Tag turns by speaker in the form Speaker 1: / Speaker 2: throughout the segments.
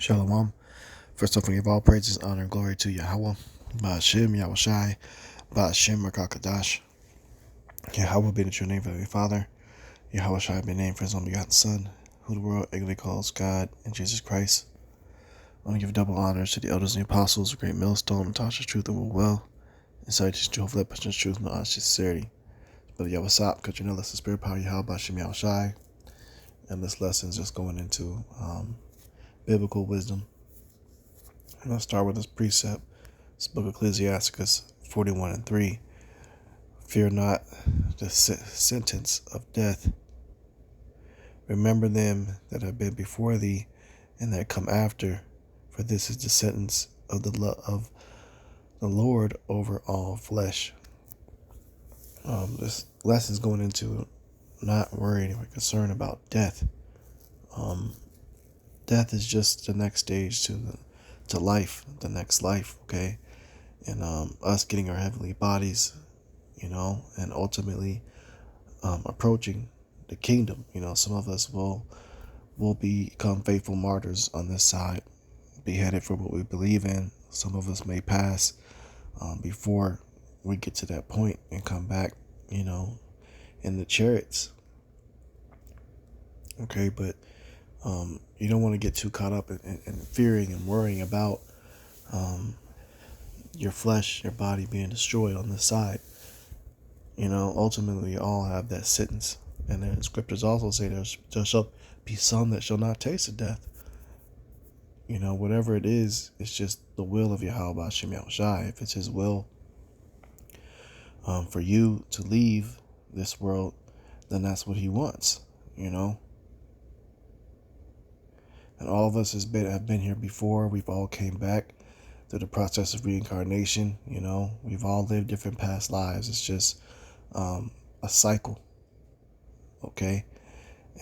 Speaker 1: Shalom. First off, we give all praises, honor, and glory to Yahweh, Ba'ashem, Yahushai, Ba'ashem, Rakakadash. Yahweh be the true name for the Father. Yahushai be named for his only begotten Son, who the world ignorantly calls God and Jesus Christ. I want to give double honors to the elders and the apostles, the great millstone, and Tasha's truth and will well. And so I teach Jehovah that person's truth and honest sincerity. But Yahweh Sop, because you know that's the spirit power Yahweh, Ba'ashem, Yahushai. And this lesson is just going into biblical wisdom. And I'll start with this precept. This book of Ecclesiasticus 41:3. Fear not the sentence of death. Remember them that have been before thee and that come after, for this is the sentence of the Lord over all flesh. This lesson is going into not worrying or concerned about death. Death is just the next stage to life, the next life, okay? And us getting our heavenly bodies, and ultimately approaching the kingdom. Some of us will become faithful martyrs on this side, beheaded for what we believe in. Some of us may pass before we get to that point and come back, in the chariots. Okay, but you don't want to get too caught up in fearing and worrying about your flesh, your body being destroyed on this side. Ultimately, we all have that sentence. And then the scriptures also say there shall be some that shall not taste of death. Whatever it is, it's just the will of Yahweh Hashem Yahushai. If it's his will for you to leave this world, then that's what he wants, And all of us have been here before. We've all came back through the process of reincarnation. We've all lived different past lives. It's just a cycle. Okay.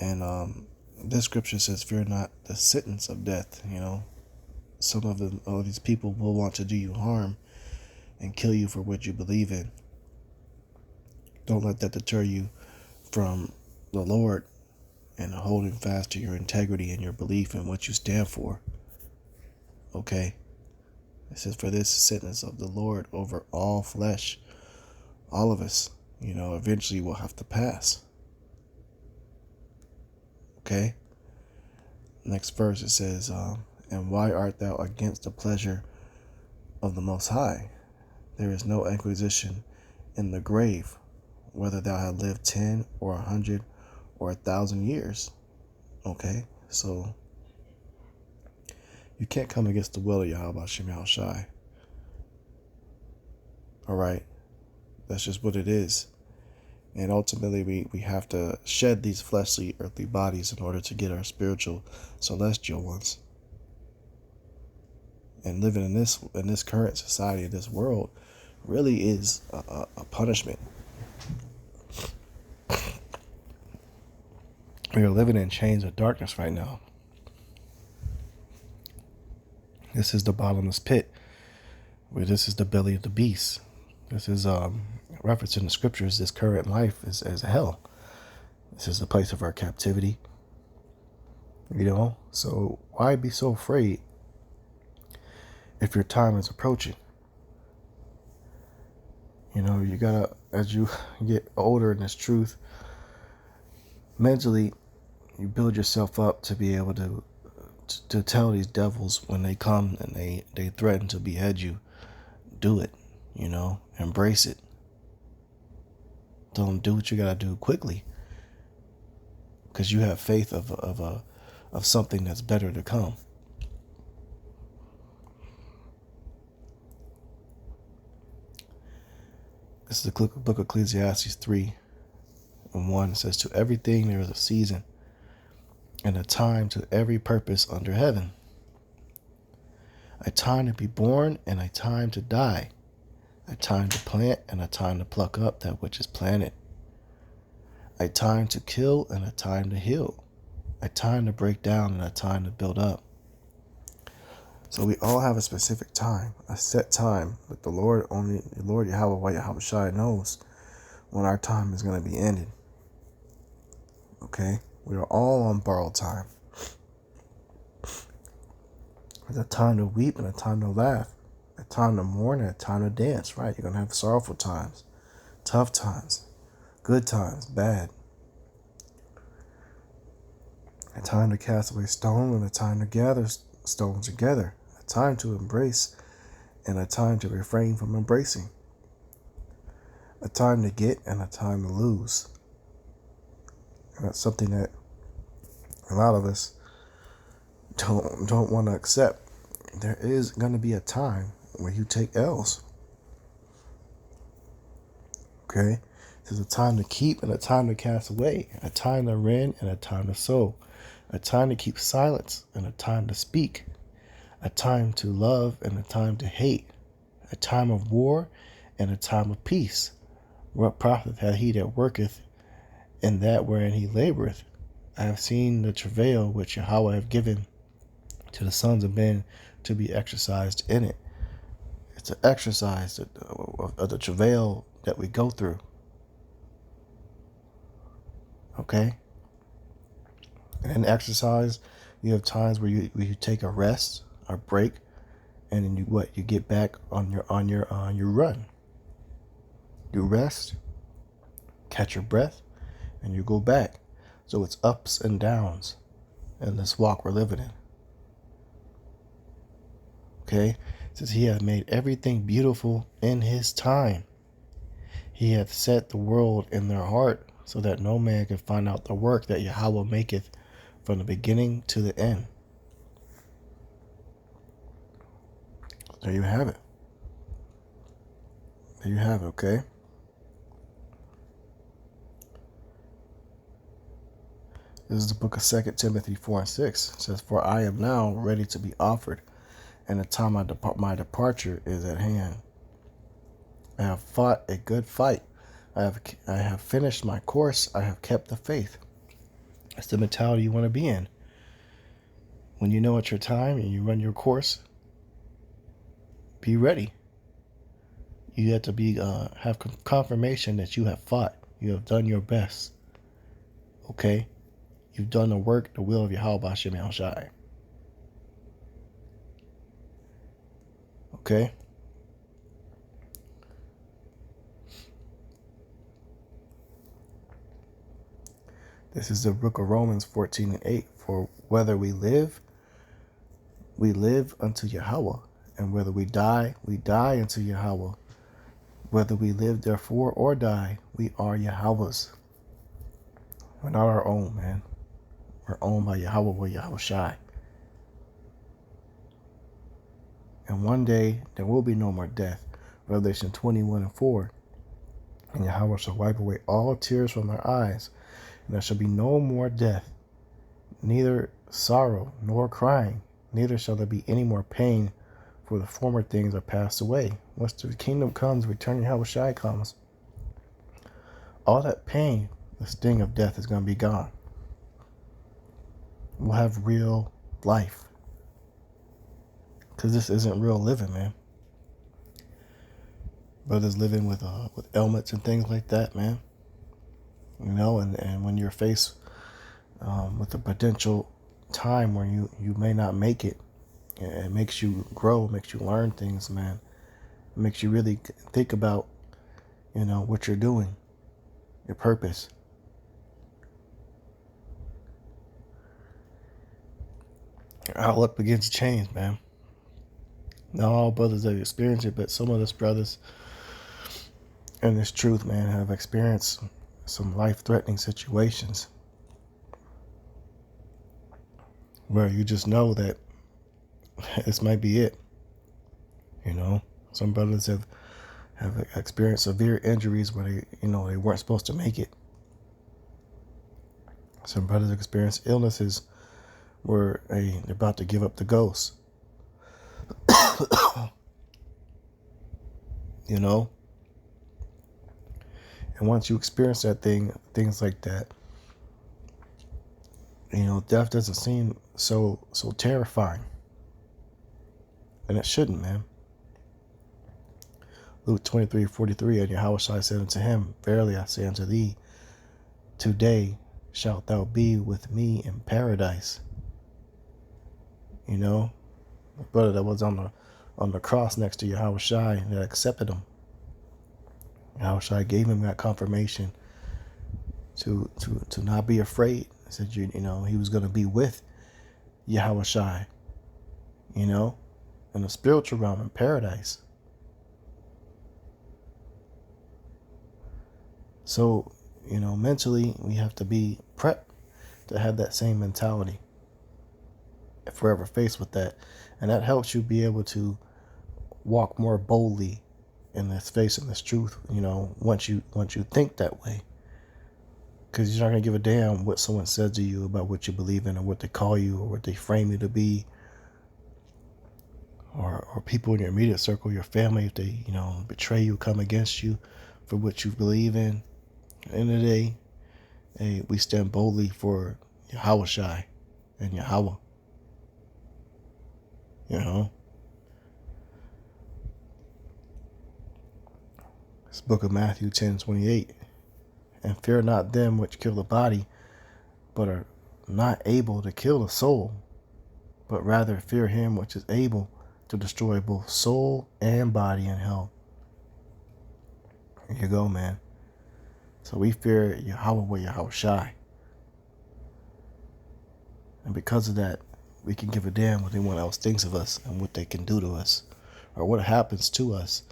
Speaker 1: And this scripture says, fear not the sentence of death. Some of these people will want to do you harm and kill you for what you believe in. Don't let that deter you from the Lord and holding fast to your integrity and your belief in what you stand for. Okay. It says, for this sentence of the Lord over all flesh. All of us, eventually will have to pass. Okay. Next verse, it says, and why art thou against the pleasure of the Most High? There is no acquisition in the grave, whether thou have lived 10 or 100 or 1,000 years. Okay, so you can't come against the will of Yahweh Hashem Yahushai. All right, that's just what it is. And ultimately, we have to shed these fleshly, earthly bodies in order to get our spiritual, celestial ones. And living in this current society, this world, really is a punishment. We are living in chains of darkness right now. This is the bottomless pit, where this is the belly of the beast. This is reference in the scriptures. This current life is as hell. This is the place of our captivity. So why be so afraid if your time is approaching? You gotta, as you get older in this truth, mentally, you build yourself up to be able to tell these devils when they come and they threaten to behead you, do it, embrace it. Don't do what you gotta do quickly, because you have faith of something that's better to come. This is the book of Ecclesiastes 3:1. It says, to everything there is a season and a time to every purpose under heaven. A time to be born and a time to die. A time to plant and a time to pluck up that which is planted. A time to kill and a time to heal. A time to break down and a time to build up. So we all have a specific time, a set time, but the Lord Yahweh Yahushai knows when our time is going to be ended. Okay? We are all on borrowed time. There's a time to weep and a time to laugh, a time to mourn and a time to dance, right? You're going to have sorrowful times, tough times, good times, bad. A time to cast away stone and a time to gather stones together, a time to embrace and a time to refrain from embracing, a time to get and a time to lose. And that's something that a lot of us don't want to accept. There is going to be a time where you take L's. Okay? There's a time to keep and a time to cast away, a time to rend and a time to sow, a time to keep silence and a time to speak, a time to love and a time to hate, a time of war and a time of peace. What profit hath he that worketh in that wherein he laboureth? I have seen the travail which Yahweh hath given to the sons of men to be exercised in it. It's an exercise of the travail that we go through. Okay? And in exercise, you have times where you take a rest, a break, and then you get back on your run. You rest, catch your breath, and you go back. So it's ups and downs in this walk we're living in. Okay? It says he hath made everything beautiful in his time. He hath set the world in their heart, so that no man can find out the work that Yahweh maketh from the beginning to the end. There you have it. There you have it, okay? This is the book of 2 Timothy 4 and 6. It says, for I am now ready to be offered, and the time my departure is at hand. I have fought a good fight. I have finished my course. I have kept the faith. That's the mentality you want to be in. When you know it's your time and you run your course, be ready. You have to have confirmation that you have fought. You have done your best. Okay? You've done the work, the will of Yahweh B'Shem Yahushai. Okay? This is the book of Romans 14 and 8. For whether we live unto Yahweh. And whether we die unto Yahweh. Whether we live therefore or die, we are Yahweh's. We're not our own, man. We're owned by Yahweh or Yahushai. And one day there will be no more death. Revelation 21 and 4. And Yahweh shall wipe away all tears from their eyes. And there shall be no more death, neither sorrow nor crying, neither shall there be any more pain, for the former things are passed away. Once the kingdom comes, returning Yahushai comes, all that pain, the sting of death is going to be gone. We'll have real life. Because this isn't real living, man. Brothers living with ailments and things like that, man. You know, and when you're faced with a potential time where you may not make it, it makes you grow, makes you learn things, man. It makes you really think about, you know, what you're doing, your purpose. Your outlook begins to change, man. Not all brothers have experienced it, but some of us brothers in this truth, man, have experienced some life-threatening situations where you just know that this might be it. You know, some brothers have experienced severe injuries where they weren't supposed to make it. Some brothers experienced illnesses where they're about to give up the ghost. You know? And once you experience things like that, you know, death doesn't seem so terrifying. And it shouldn't, man. Luke 23:43, and Yahushua said unto him, verily I say unto thee, today shalt thou be with me in paradise. You know, The brother that was on the cross next to Yahweh Shai that accepted him. Yahweh Shai gave him that confirmation to not be afraid. He said he was going to be with Yahweh Shai, in the spiritual realm in paradise. So, mentally we have to be prepped to have that same mentality if we're ever faced with that. And that helps you be able to walk more boldly in this face and this truth, once you think that way. Because you're not going to give a damn what someone says to you about what you believe in or what they call you or what they frame you to be. Or people in your immediate circle, your family, if they, betray you, come against you for what you believe in. At the end of the day, hey, we stand boldly for Yahweh Shai and Yahweh. This book of Matthew 10:28. And fear not them which kill the body, but are not able to kill the soul, but rather fear him which is able to destroy both soul and body in hell. There you go, man. So we fear Yahweh with Yahweh Shai. And because of that, we can give a damn what anyone else thinks of us and what they can do to us, or what happens to us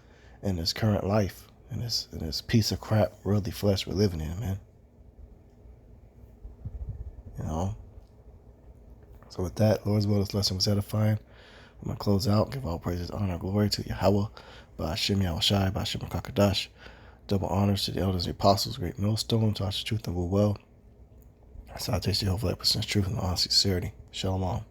Speaker 1: in this current life, in this piece of crap worldly flesh we're living in, man. So with that, Lord's will, this lesson was edifying. I'm going to close out, give all praises, honor, glory to Yahweh, Ba'ashem Yahweh Shai, Ba'ashem HaKadosh. Double honors to the elders and the apostles, great millstone, taught the truth and will well. Salutations to you, hopefully, truth and all sincerity. Shalom.